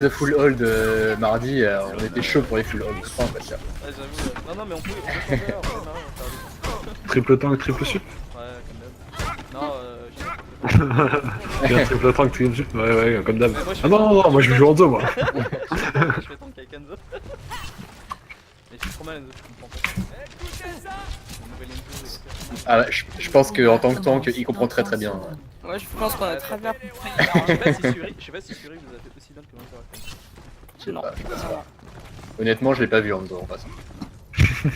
de full hold mardi, on était chaud pour les full hold, je pense, parce que... Ouais, j'avoue. Non, mais on peut faire, Triple tank, triple sup. Ouais, comme d'hab. Non, Bien, triple tank, triple sup. Ouais, comme d'hab. Mais moi, je Ah fais non, moi je joue en deux, moi. je fais tank avec Enzo. Mais je suis trop mal, Enzo, tu comprends pas. Une nouvelle Enzo, etc. Ah, je pense qu'en tant que tank, il comprend très bien. Moi je pense qu'on a très bien compris. Je sais pas si Fury vous a fait aussi bien que moi ça raconte. Je sais Non. pas, je sais pas. Honnêtement, je l'ai pas vu en en passant. Non,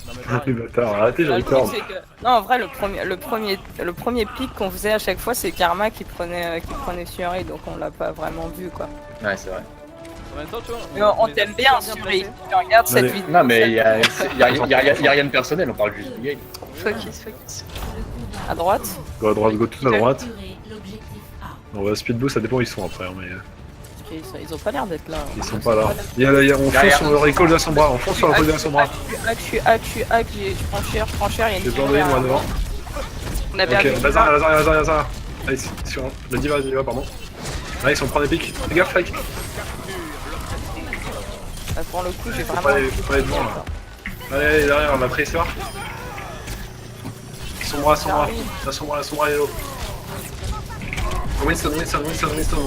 mais Les pareil. bâtards, arrêtez, j'ai Le le truc, corps. c'est que... Non, en vrai, le premier pic qu'on faisait à chaque fois, c'est Karma qui prenait Fury, donc on l'a pas vraiment vu quoi. Ouais, c'est vrai. En même temps, tu vois. Mais on est t'aime bien, super Fury. placés. Tu regardes cette Allez. vidéo. Non, mais y a rien de personnel, on parle juste du game. Focus. À droite. Go à droite, go tout à droite. On va speed boost, ça dépend où ils sont après, mais Ils ont pas l'air d'être là. ils sont pas là. On fonce Derrière. sur le recall de Sombra, on fonce sur le recall de Sombra. Je prends cher, il y a J'ai une bandé moi devant. On a bien vu. Ok, Lazare. Nice, sur la diva, pardon. Nice, on prend des pics. Fais gaffe, Fake. Pour le coup, j'ai Faut vraiment. pas aller devant là. Allez, derrière, on a Tracer. Sombra. La Sombra est low. Winston, on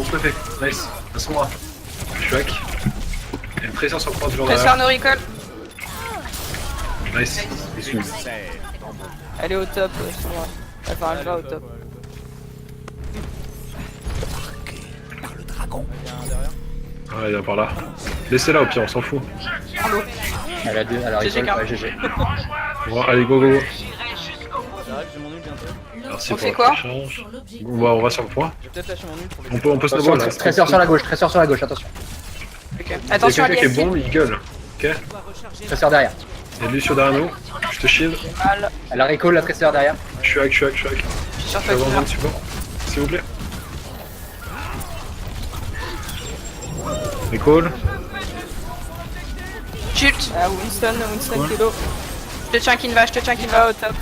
se le fait. Nice, la Sombra. Je suis hack. Il y a une Tracer sur le point toujours derrière. no recall. Nice, excuse. Elle est au top, Sombra. Enfin, elle va au top. Ouais, il est par là. Laissez-la au pire, on s'en fout. Elle a deux, alors il GG. ouais, GG. Bon, allez, go. J'arrive, j'ai mon ult bientôt. Merci On pour fait la quoi échange. On va sur le point. Je vais peut-être lâcher mon ult pour les. On peut snowball là. Tresseur sur la gauche, attention. Attention à Il y a quelqu'un qui est l'ISP. bombe, il gueule. Ok. Tresseur derrière. Il y a Lucio derrière nous. Je te shield. Mal. Elle a recall la tresseur derrière. Je suis hack. Je suis sur Je vais avoir Focus. besoin de support. S'il vous plaît. Recall. Chut. Winston qui est low. Je te tiens Kinva, au top.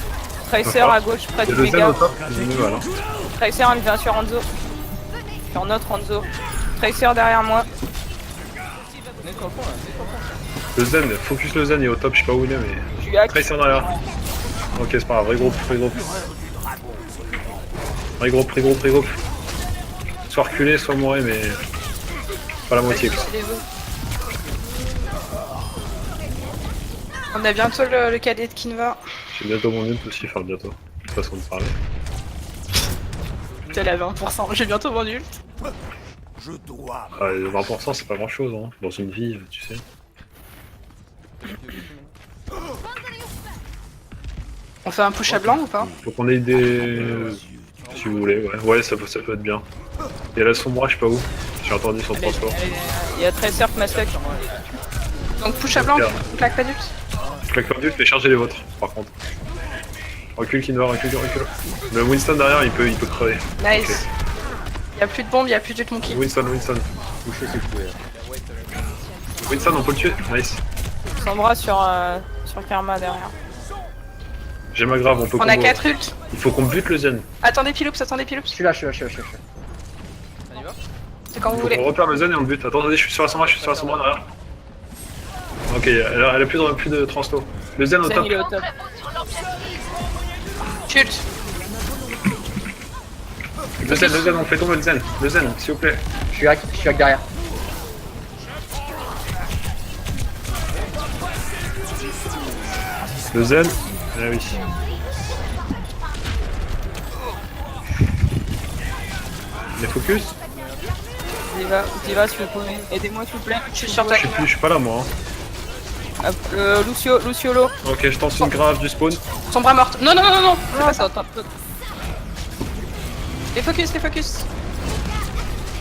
Tracer à gauche, près Il y du a deux ailes méga. au top. Voilà. Tracer, elle vient sur Hanzo. Sur notre Hanzo. Tracer derrière moi. On est sur le pont là, Le Zen, focus le Zen, il est au top, je sais pas où il est, mais. Je suis hack. Tracer derrière. Ok, c'est pas grave, regroupe. Regroupe. Soit reculer, soit mourir, mais. Pas la moitié quoi. On a bientôt le cadet de Kinva. J'ai bientôt mon ult aussi, enfin bientôt. De toute façon de parler. T'es à 20%, j'ai bientôt mon ult. Ah, les 20% c'est pas grand chose hein, dans une vie, tu sais. On fait un push à blanc ou pas? Faut qu'on ait des. Si vous voulez, ouais, ça peut être bien. Il y a la Sombra, je sais pas où. J'ai entendu son transport. Il y a Tracer qui m'a stuck. Donc push à blanc, on claque pas d'ult. Je claque pas d'ult, mais chargez les vôtres, par contre. Recule Kinva, recule. Le Winston derrière, il peut crever. Nice. Y'a plus de bombes, y'a plus d'ult mon kill. Winston. Boucher c'est fou. Winston, on peut le tuer. Nice. Sombra sur Karma derrière. J'ai ma grave, on peut On a combo. 4 ults. Il faut qu'on bute le Zen. Attendez Piloups. Je suis là. Ça y va? C'est quand vous Faut voulez. qu'on repère le Zen et on le bute. Attendez, je suis sur la Sombra derrière. Ok, elle a plus de translo. Le Zen au Zen top. il est au top. Chut. Le Zen, on fait tomber le Zen. Le Zen, s'il vous plaît. Je suis hack derrière. Le Zen. Ah oui. Les focus. Diva, s'il vous plaît. Aidez-moi, s'il vous plaît. Je suis sur ta. Je suis pas là moi. Lucio low. Ok, je tente une grave du spawn. Sombra morte. Non. C'est pas ça. Attends. Les focus.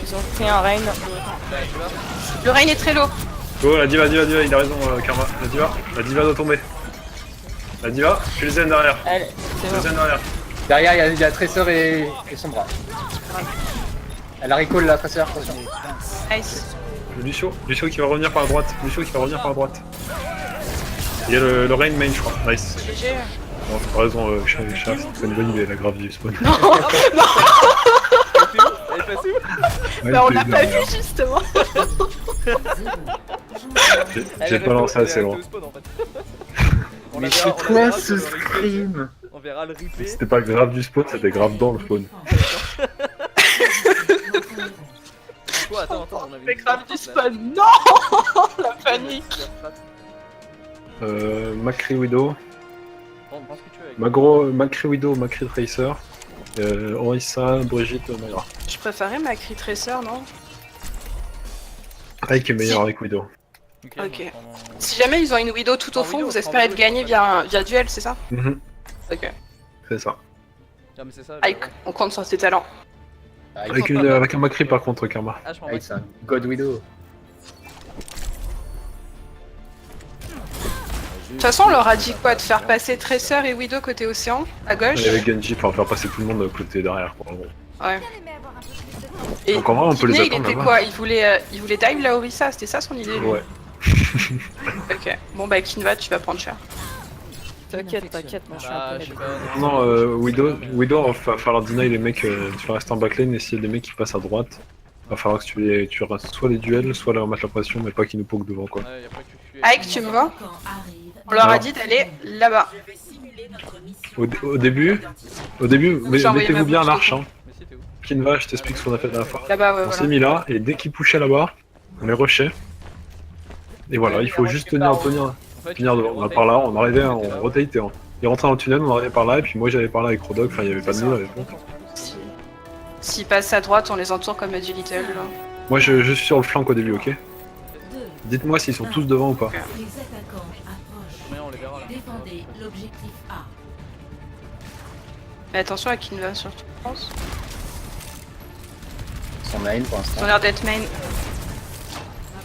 Ils ont pris un Rain. Le Rain est très low. Go, la diva, il a raison, Karma. La diva doit tomber. La diva, puis le Zen derrière. Allez, c'est Le bon. Zen derrière. Derrière, il y a Tresseur et Sombra. Elle a recall la Tresseur, attention. Nice. Le Lucio qui va revenir par la droite. Il y a le Rain main, je crois. Nice. GG. Non, t'as raison, chat, c'est une bonne idée, la grave du spawn. Elle est passée où? Ouais, Bah on c'est l'a pas bien. vu justement. J'ai pas lancé assez loin. Mais c'est quoi ce scream? On verra le replay. C'était pas grave du spawn, c'était grave dans le spawn. Quoi, attends, on avait C'est une grave strat, du là. spawn. Non. La panique. Macri Widow, Prends ce que tu veux avec. Macri Widow, Macri Tracer, Orisa, Brigitte, Mayra. Je préférais ma cri Tracer, non? Ike est meilleur avec Widow. Ok. on prend- Si jamais ils ont une Widow tout au En fond, Widow, vous en espérez Widow, être gagné via duel, c'est ça? Mhm, Ok. c'est ça. Ah, mais c'est ça. Ike, on compte sur tes talents. Avec un Macri par contre, Karma. Ah, je prends Ah, c'est un God Widow. De toute façon, on leur a dit quoi? De faire passer Tracer et Widow côté océan, à gauche? Et avec Genji pour faire passer tout le monde côté derrière. Quoi, en gros. Ouais. Et Donc en vrai, on peut les Kiné, il attendre était là-bas. quoi? Il voulait dive la Orisa, c'était ça son idée? lui Ouais. Ok. Bon bah Kinva, tu vas prendre cher. T'inquiète, moi je suis Ah, un je sais peu pas. Non, Widow, va falloir deny les mecs, tu vas rester en backline et s'il y a des mecs qui passent à droite, va falloir que tu restes soit les duels, soit leur mettre la pression, mais pas qu'ils nous poke devant quoi. Ouais, y a pas que tu fuis. Ike, tu me vois? On leur a dit d'aller là-bas. Au début, J'ai envoyé ma mettez-vous bien bouche, l'arche. Hein. Mais si, t'es où? Kinva, je t'explique ce qu'on a fait la dernière fois. Là-bas, ouais, On s'est voilà. mis là, et dès qu'ils pushaient là-bas, on les rushait. Et voilà, il faut juste tenir En fait, devant. On va par là, on arrivait, on rotate, il rentrait dans le tunnel, on arrivait par là, et puis moi j'allais par là avec Rodog, enfin il y avait pas de mur à l'époque. S'ils passent à droite, on les entoure comme du Little. Là. Moi je suis sur le flanc au début, ok? Dites-moi s'ils sont tous devant ou pas. Ok. Les attaquants approchent. Mais on les verra là. Défendez l'objectif A. Mais attention à Kinva surtout, je pense. Son main pour Ils ont l'instant. l'air d'être main.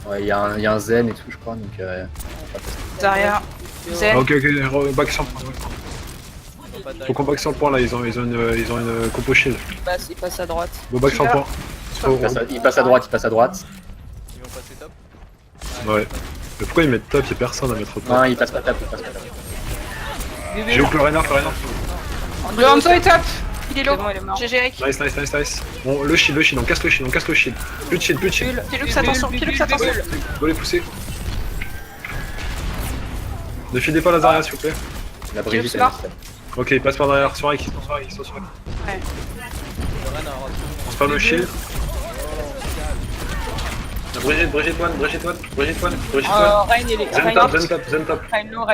Ouais, il y a un Zen et tout, je crois, donc. Zarya, Zen. Ah, ok, back sur le point. On va pas dive. Faut qu'on back sur le point là, ils ont une compo shield. Il passe à droite. Bon, back sur le point. Il passe à droite, il passe à droite. Ils vont passer top. Ouais. Mais pourquoi ils mettent top? Y'a personne à mettre top. Non, il passe pas top, il passe pas top. J'ai oublié le Renard. Le Hanzo est top. Il est low. C'est bon, il est mort. GG Ike. Nice. Bon, le shield, on casse le shield. Plus de shield. Pilux, attention, Pilux, attention. Go les pousser. Ne filez pas la Zarya s'il vous plaît. La Brigitte, elle mort. est Ok, il passe par derrière, sur Ike, ils sont sur Ike. Le Ren a raté. On spam le shield. Brigitte one. Rain, il est. Rain Zen top. Rain low.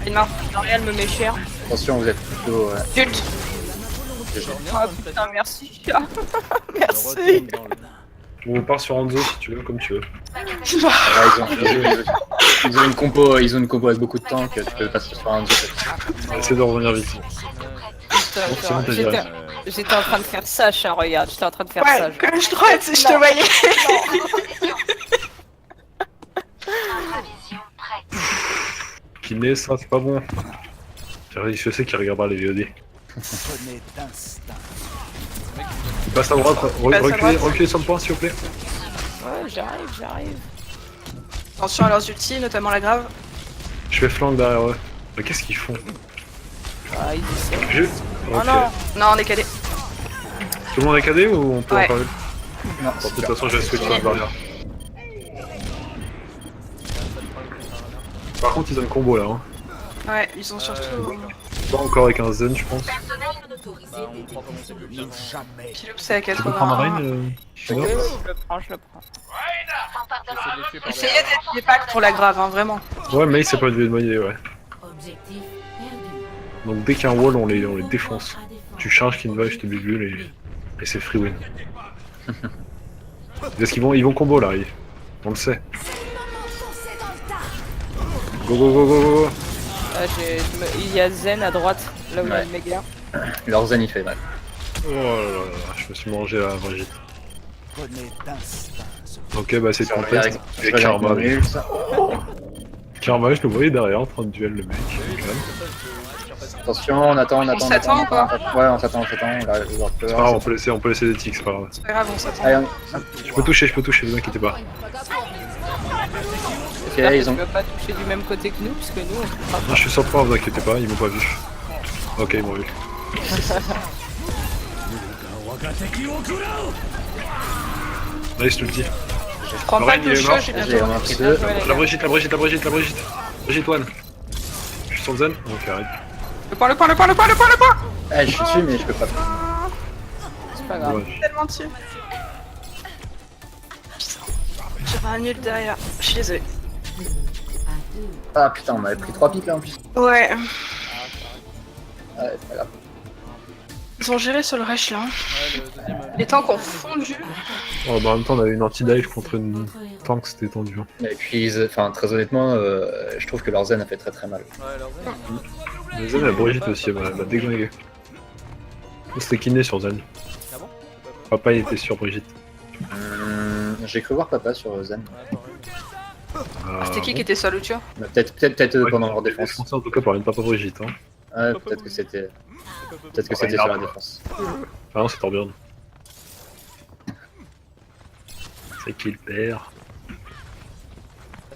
Il est mort. L'Oréal me met cher. Attention, vous êtes plutôt. Ult. Ah putain, merci. Merci. Retourne dans le- On part sur Hanzo si tu veux, comme tu veux. Ils ont une compo avec beaucoup de temps que tu peux passer sur un jeu. Essaye de revenir vite. Putain, Bon, c'est bon, t'as j'étais- dit. J'étais en train de faire ça, chat, regarde. J'étais en train de faire ça. Ouais, gauche droite, je te voyais. Kiné, ça c'est pas bon. Je sais qu'il regardera les VOD. Il passe à droite, reculez sur le point s'il vous plaît. Ouais, j'arrive. Attention à leurs ultis, notamment la grave. Je fais flank derrière eux. Mais qu'est-ce qu'ils font? Ah, ils essaient. Juste. Oh Ok. non. Non, on est calé. Tout le monde est KD ou on peut Ouais. en parler? Non, De toute façon, je vais switch sur derrière. Par contre, ils ont une combo là. Hein. Ouais, ils ont surtout. Pas encore avec un Zen, je pense. Bah, on prend comment c'est plus cher. Pilux, c'est à Tu peux prendre 80. Rain Oui, je le prends. J'essaie de les tuer par Essayez derrière. d'être des packs pour la grave, hein, vraiment. Ouais, mais c'est pas une monnaie, ouais. Objectif perdu. Donc dès qu'il y a un wall, on les défonce. À défendre. Tu charges Kinva, je te bubule et c'est free win. Parce qu'ils vont combo là, on le sait. Go. Ah, il y a Zen à droite, là où il y a Ouais. le méga. leur Zen il fait mal. Oh là là, je me suis mangé la Brigitte. Ok, bah c'est contest. Et Karma, Karma, je le voyais derrière en train de duel le mec. Attention, on attend. On s'attend ou pas? Ouais, on s'attend, on va avoir C'est peur. pas grave, on peut laisser des ticks, c'est pas grave. C'est pas grave, on s'attend. Allez, Je peux toucher, ne vous inquiétez pas. ok, J'espère ils qu'ils ont. peuvent pas toucher du même côté que nous, puisque nous, on se fera Non, je suis sur le point, vous inquiétez pas, ils m'ont pas vu. Ok, ils m'ont vu. Nice, tu le dis. Je prends pas Lorraine, de il est chaud, mort. j'ai J'ai bientôt. en pris 2. La Brigitte. Brigitte one. Je suis sur le zen. Ok, arrête. Le point. Eh, je suis dessus, mais je peux pas. C'est pas grave. Dommage. Tellement dessus. J'avais un nul derrière. Je suis désolé. Ah putain, on m'avait pris 3 pics là en plus. Ouais. Ouais, c'est pas grave. Ils ont géré sur le rush là. Ouais, le deuxième. Les tanks ont fondu. Oh, bah, en même temps, on avait une anti-dive contre une tank, c'était tendu. Hein. Et puis, enfin, très honnêtement, je trouve que leur zen a fait très très mal. Ouais, alors zen. Le zen, la Brigitte aussi, elle m'a déglingué. C'était kiné sur zen. Ah bon? Papa, il était sur Brigitte. J'ai cru voir papa sur zen. Ouais, pareil. C'était qui était sur Lucio? Mais peut-être pendant leur défense. Défenseur, en tout cas, par une papa Brigitte. Hein. Ouais, peut-être que c'était sur la défense. Ah non, c'est Torbjorn. C'est qui le perd? Ah,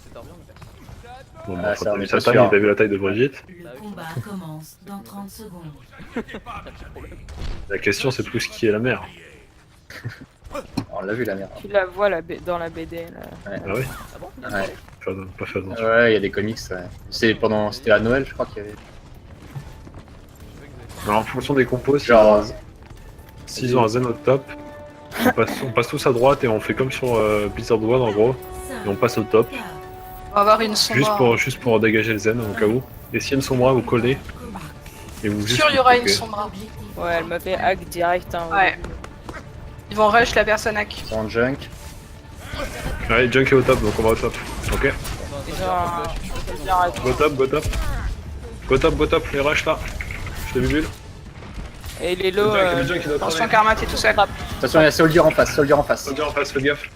c'est Torbjorn, mais Bon, Ah, bah, ça, t'as on vu est sa pas taille, sûr. t'as vu la taille de Brigitte. Le combat commence dans 30 secondes. La question, c'est plus qui est la mère. On l'a vu la merde. Tu la vois dans la BD là. Ah oui? Ah bon? Ouais. Pas fait attention. Ouais, il y a des comics. Ouais. C'était à Noël, je crois qu'il y avait. Alors, en fonction des compos, Genre, s'ils ont un zen au top, on passe tous à droite et on fait comme sur Blizzard One en gros, et on passe au top, On va avoir une sombra. juste pour dégager le zen au cas où. Et s'il y a une sombra, vous collez. Et vous juste Sûr, il y aura une bloquez. sombra. Ouais, elle m'a fait hack direct. Hein, Ouais. Ils vont rush la personne hack. c'est en junk. Allez, Junk est au top, donc on va au top. Ok. Genre, j'arrête. Go top, go top. Go top, les rush là. Je t'ai vu bulle. Et les lots. Le Junk, il doit Attention, traîner. Karma, t'es tout seul. Attention, il y a Soldier en face, Soldier en face. Soldier en face, faites gaffe.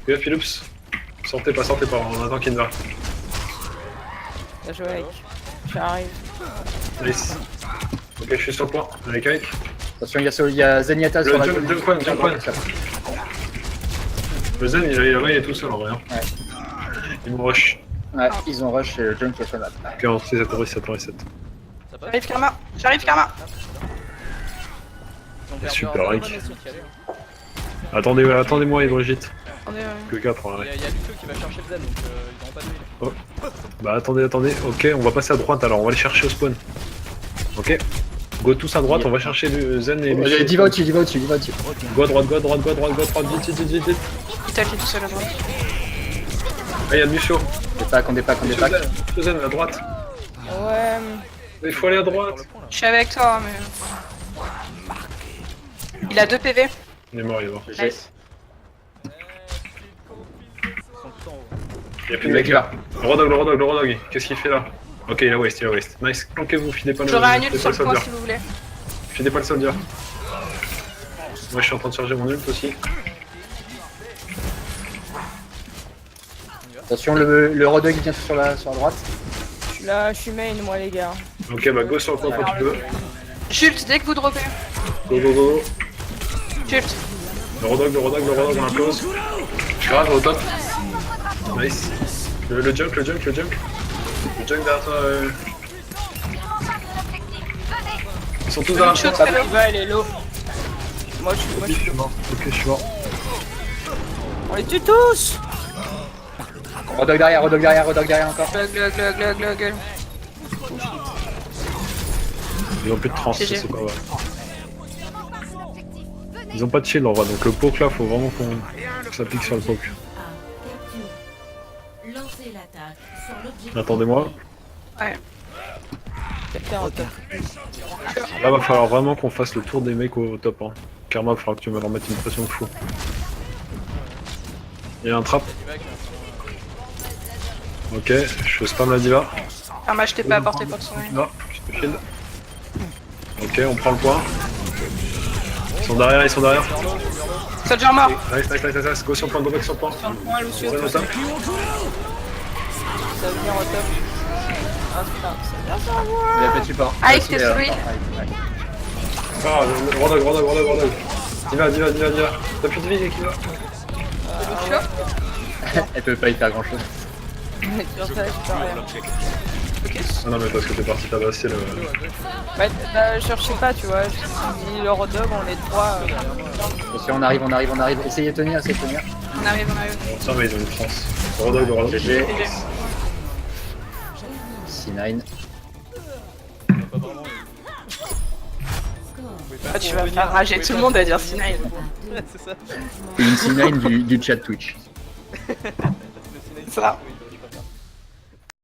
Fais gaffe, Philips. Sortez pas, on attend qu'il va. Bien joué, mec. J'arrive. Nice. Ok, je suis sur le point, avec Ike. Attention, il y a Zenyatta sur la Junk one. Le zen, il est tout seul en vrai. Hein. Ouais. Ils m'ont rush. Ouais, ils ont rush et le junk est sur la map. Ok, on sait, ça reset. Ça passe? J'arrive, Karma. Ils ont perdu Super, leur Rick. bonne mission qui allait, hein. Attendez-moi, Brigitte. On est, Que 4, Il ouais. y a Lucio qui va chercher le zen, donc ils auront pas de heal. Bah attendez. Ok, on va passer à droite alors, on va aller chercher au spawn. Ok. Go tous à droite, on va chercher le zen et Lucio. Diva au-dessus. Go à droite, vite. Ita qui est tout seul à droite. Ah, y'a Lucio. On dépack. Le zen à droite. Ouais. Il faut aller à droite. Je suis avec toi, mais. Il a 2 PV. Il est mort. J'ai. Nice. Ils sont tout en haut. Y'a plus de mec là. Le Rodog, qu'est-ce qu'il fait là? Ok, il a waste. Nice. Planquez-vous, filez pas le J'aurai un ult sur le soldier. point si vous voulez. Filez pas le soldier. Moi je suis en train de charger mon ult aussi. Attention, le Rodog il vient sur la droite. Là, je suis main, moi, les gars. Ok, bah go sur le point quand tu peux. Jult, dès que vous droppez. Go. Jult. Le Rodog, on impose. Grave au top. Nice. Le junk. Le junk derrière toi. Ils sont tous dans la Shoot, porte. hello. Ouais, elle est low. Moi, je suis mort. Ok, je suis mort. On les tue tous. Rodog derrière encore. Glug. Ils ont plus de trans, GG. c'est pas vrai. Ils ont pas de shield en vrai, donc le poke là, faut vraiment qu'on s'applique sur le poke. Lancez l'attaque sur l'objectif. Attendez-moi. Quelqu'un en top. Là, va falloir vraiment qu'on fasse le tour des mecs au top. Hein. Karma, va falloir que tu me leur mettes une pression de fou. Il y a un trap. Ok, je spam la diva. Karma, je t'ai pas apporté pour son Non, je te shield. Ok, on prend le point. Ils sont derrière. Soldier mort. Nice. Go sur le point, go back sur le point. Moi, Lucio, Zen au top. ça va venir au top. Ah, putain, c'est bien ça. Il a fait support. Ah, il était souris. Ah, Rodog. Diva. T'as plus de vie, qui va. Elle peut pas y faire grand chose. Sur ça, je peux rien. Ah non mais parce que t'es parti tabasser le... Bah, je cherchais pas, tu vois. J'ai dit le hot dog, on est trois. Attention, on arrive. Essayez de tenir, essayez de tenir. On arrive. Tiens mais ils ont une chance. Rodog, Rodog. GG. C9. Pas vraiment. Ah, tu vas faire rager tout le monde à dire Sinai. C'est ça. C'est une C9 du chat Twitch. Le cinéma, Ça. oui.